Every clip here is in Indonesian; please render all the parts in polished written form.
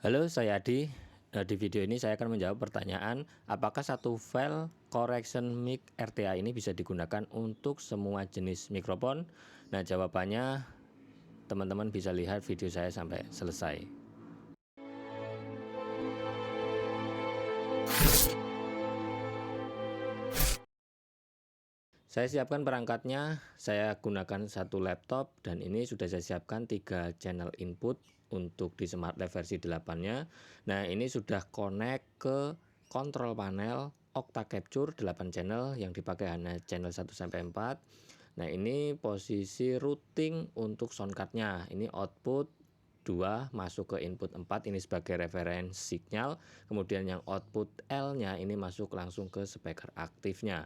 Halo, saya Adi. Di video ini saya akan menjawab pertanyaan, apakah satu file correction mic RTA ini bisa digunakan untuk semua jenis mikrofon? Nah, jawabannya teman-teman bisa lihat video saya sampai selesai. Saya siapkan perangkatnya, saya gunakan satu laptop dan ini sudah saya siapkan 3 channel input untuk di SmartLab versi 8-nya. Nah, ini sudah connect ke control panel Octa Capture 8 channel yang dipakai hanya channel 1 sampai 4. Nah, ini posisi routing untuk soundcardnya. Ini output 2 masuk ke input 4 ini sebagai reference signal. Kemudian yang output L-nya ini masuk langsung ke speaker aktifnya.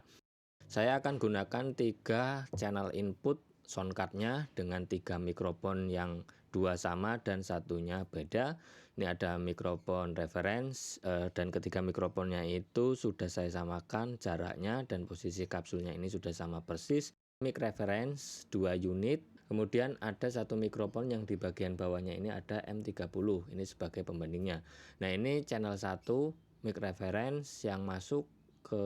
Saya akan gunakan 3 channel input soundcardnya dengan 3 mikrofon yang 2 sama dan satunya beda. Ini ada mikrofon reference dan ketiga mikrofonnya itu sudah saya samakan jaraknya dan posisi kapsulnya ini sudah sama persis. Mic reference 2 unit. Kemudian ada satu mikrofon yang di bagian bawahnya ini ada M30. Ini sebagai pembandingnya. Nah, ini channel 1 mic reference yang masuk ke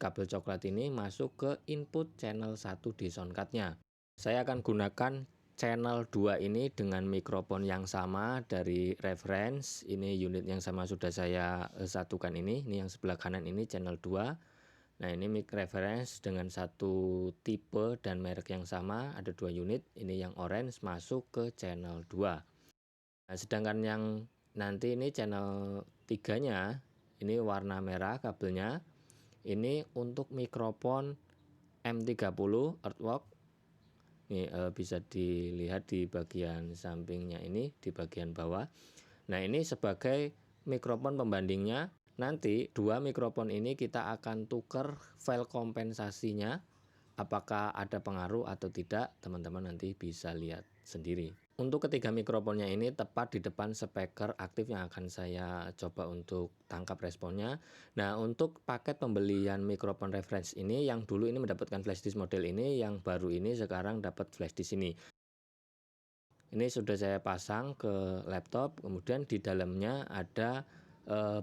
kabel coklat ini masuk ke input channel 1 di soundcardnya. Saya akan gunakan channel 2 ini dengan mikrofon yang sama dari reference. Ini unit yang sama sudah saya satukan ini yang sebelah kanan ini channel 2. Nah, ini mic reference dengan satu tipe dan merek yang sama, ada 2 unit. Ini yang orange masuk ke channel 2. Nah, sedangkan yang nanti ini channel 3-nya, ini warna merah kabelnya. Ini untuk mikrofon M30 Earthwork. Ini bisa dilihat di bagian sampingnya ini, di bagian bawah. Nah, ini sebagai mikrofon pembandingnya. Nanti 2 mikrofon ini kita akan tukar file kompensasinya. Apakah ada pengaruh atau tidak, teman-teman nanti bisa lihat sendiri. Untuk ketiga mikrofonnya ini tepat di depan speaker aktif yang akan saya coba untuk tangkap responnya. Nah, untuk paket pembelian mikrofon reference ini yang dulu ini mendapatkan flash disk model ini, yang baru ini sekarang dapat flash disk ini. Ini sudah saya pasang ke laptop, kemudian di dalamnya ada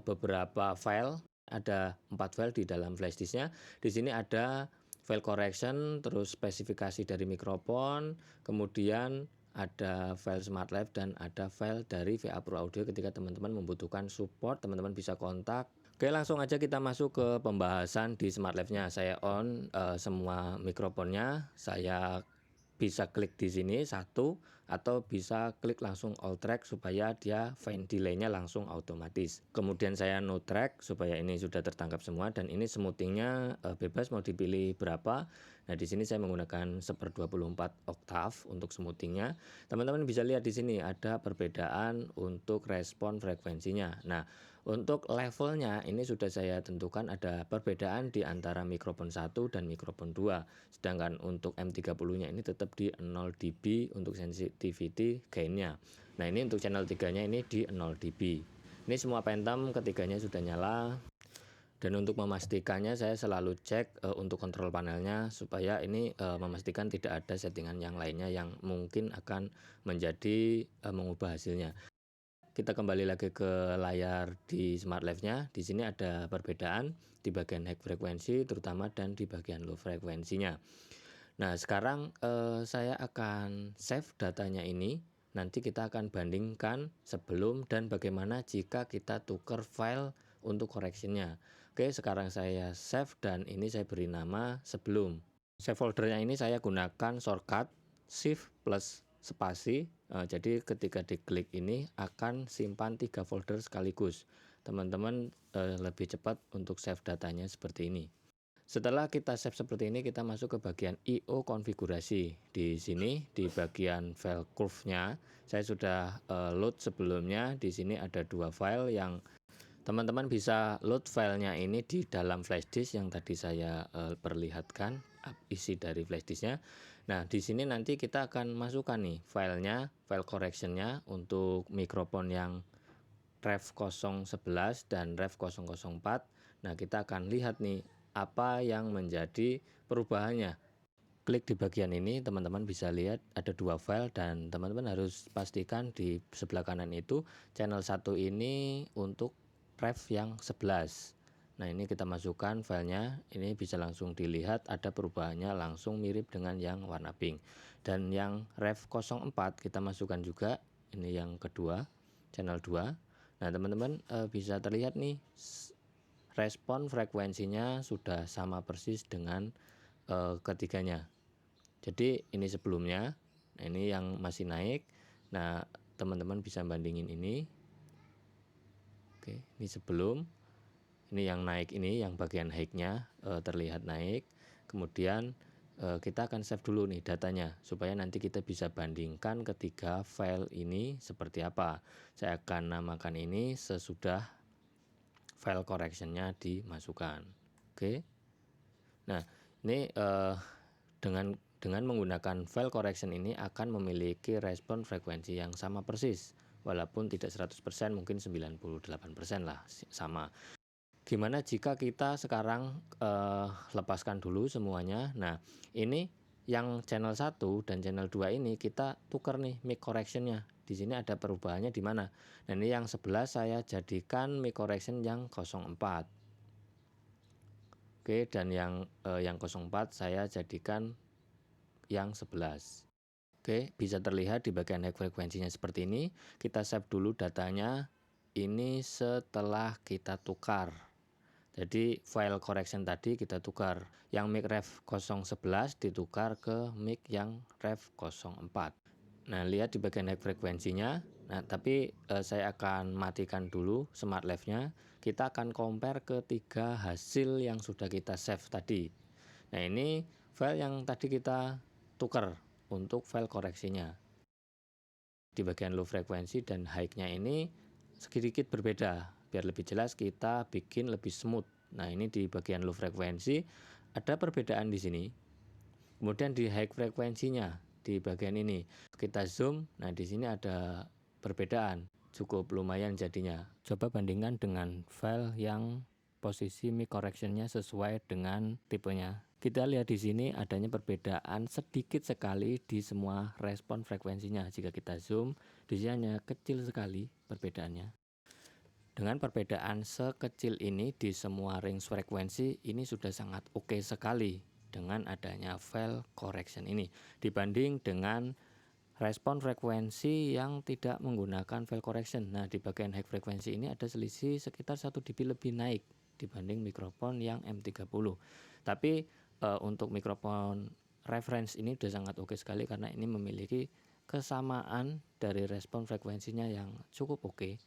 beberapa file, ada 4 file di dalam flash disknya. Di sini ada file correction, terus spesifikasi dari mikrofon, kemudian ada file SmartLab dan ada file dari VA Pro Audio. Ketika teman-teman membutuhkan support, teman-teman bisa kontak. Oke, langsung aja kita masuk ke pembahasan di SmartLab-nya. Saya on semua mikrofonnya, saya bisa klik di sini satu atau bisa klik langsung all track supaya dia fine delay-nya langsung otomatis. Kemudian saya no track supaya ini sudah tertangkap semua dan ini smoothing-nya bebas mau dipilih berapa. Nah, di sini saya menggunakan 1/24 octave untuk smoothing-nya. Teman-teman bisa lihat di sini ada perbedaan untuk respon frekuensinya. Nah, untuk levelnya ini sudah saya tentukan ada perbedaan di antara mikrofon 1 dan mikrofon 2. Sedangkan untuk M30-nya ini tetap di 0 dB untuk sensitivity gain-nya. Nah, ini untuk channel 3-nya ini di 0 dB. Ini semua phantom ketiganya sudah nyala. Dan untuk memastikannya saya selalu cek untuk kontrol panelnya supaya ini memastikan tidak ada settingan yang lainnya yang mungkin akan menjadi mengubah hasilnya. Kita kembali lagi ke layar di SmartLab-nya. Di sini ada perbedaan di bagian high frekuensi terutama dan di bagian low frekuensinya. Nah, sekarang saya akan save datanya ini. Nanti kita akan bandingkan sebelum dan bagaimana jika kita tukar file untuk correction-nya. Oke, sekarang saya save dan ini saya beri nama sebelum. Save foldernya ini saya gunakan shortcut Shift plus spasi. Jadi ketika diklik ini akan simpan 3 folder sekaligus. Teman-teman lebih cepat untuk save datanya seperti ini. Setelah kita save seperti ini, kita masuk ke bagian I/O konfigurasi. Di sini di bagian file curve-nya, saya sudah load sebelumnya. Di sini ada 2 file yang teman-teman bisa load filenya ini di dalam flash disk yang tadi saya perlihatkan isi dari flash disknya. Nah, di sini nanti kita akan masukkan nih filenya, file correction-nya untuk mikrofon yang ref 011 dan ref 004. Nah, kita akan lihat nih apa yang menjadi perubahannya. Klik di bagian ini, teman-teman bisa lihat ada 2 file dan teman-teman harus pastikan di sebelah kanan itu channel 1 ini untuk ref yang 11. Nah, ini kita masukkan filenya, ini bisa langsung dilihat ada perubahannya langsung mirip dengan yang warna pink. Dan yang ref 04 kita masukkan juga, ini yang kedua, channel 2. Nah, teman-teman bisa terlihat nih respon frekuensinya sudah sama persis dengan ketiganya. Jadi ini sebelumnya, nah ini yang masih naik. Nah, teman-teman bisa bandingin ini. Oke, ini sebelum, ini yang naik, ini yang bagian high-nya terlihat naik. Kemudian kita akan save dulu nih datanya supaya nanti kita bisa bandingkan ketiga file ini seperti apa. Saya akan namakan ini sesudah file correction-nya dimasukkan. Oke. Nah, ini dengan menggunakan file correction ini akan memiliki respon frekuensi yang sama persis. Walaupun tidak 100%, mungkin 98% lah sama. Gimana jika kita sekarang lepaskan dulu semuanya. Nah, ini yang channel 1 dan channel 2 ini kita tukar nih mic correction-nya. Di sini ada perubahannya di mana? Nah, ini yang 11 saya jadikan mic correction yang 04. Oke, dan yang 04 saya jadikan yang 11. Oke, bisa terlihat di bagian high frekuensinya seperti ini. Kita save dulu datanya. Ini setelah kita tukar. Jadi file correction tadi kita tukar. Yang mic ref 011 ditukar ke mic yang ref 04. Nah, lihat di bagian high frekuensinya. Nah, tapi saya akan matikan dulu smart live-nya. Kita akan compare ketiga hasil yang sudah kita save tadi. Nah, ini file yang tadi kita tukar untuk file koreksinya. Di bagian low frekuensi dan high-nya ini sedikit berbeda. Biar lebih jelas kita bikin lebih smooth. Nah, ini di bagian low frekuensi ada perbedaan di sini. Kemudian di high frekuensinya di bagian ini kita zoom. Nah, di sini ada perbedaan. Cukup lumayan jadinya. Coba bandingkan dengan file yang posisi mic correction-nya sesuai dengan tipenya. Kita lihat di sini adanya perbedaan sedikit sekali di semua respon frekuensinya. Jika kita zoom, di sini hanya kecil sekali perbedaannya. Dengan perbedaan sekecil ini di semua range frekuensi, ini sudah sangat oke sekali dengan adanya file correction ini. Dibanding dengan respon frekuensi yang tidak menggunakan file correction. Nah, di bagian high frekuensi ini ada selisih sekitar 1 dB lebih naik dibanding mikrofon yang M30. Tapi untuk mikrofon reference ini sudah sangat oke sekali karena ini memiliki kesamaan dari respon frekuensinya yang cukup oke.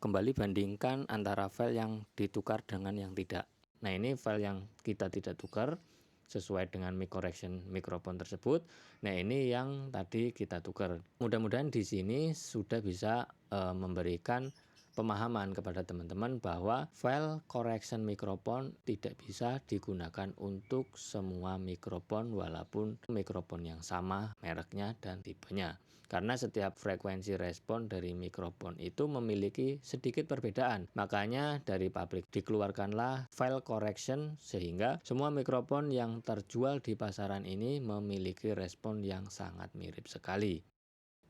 Kembali bandingkan antara file yang ditukar dengan yang tidak. Nah, ini file yang kita tidak tukar sesuai dengan mic correction mikrofon tersebut. Nah, ini yang tadi kita tukar. Mudah-mudahan di sini sudah bisa memberikan pemahaman kepada teman-teman bahwa file correction mikrofon tidak bisa digunakan untuk semua mikrofon walaupun mikrofon yang sama mereknya dan tipenya. Karena setiap frekuensi respon dari mikrofon itu memiliki sedikit perbedaan. Makanya dari pabrik dikeluarkanlah file correction sehingga semua mikrofon yang terjual di pasaran ini memiliki respon yang sangat mirip sekali.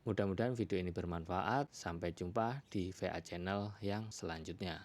Mudah-mudahan video ini bermanfaat. Sampai jumpa di VA Channel yang selanjutnya.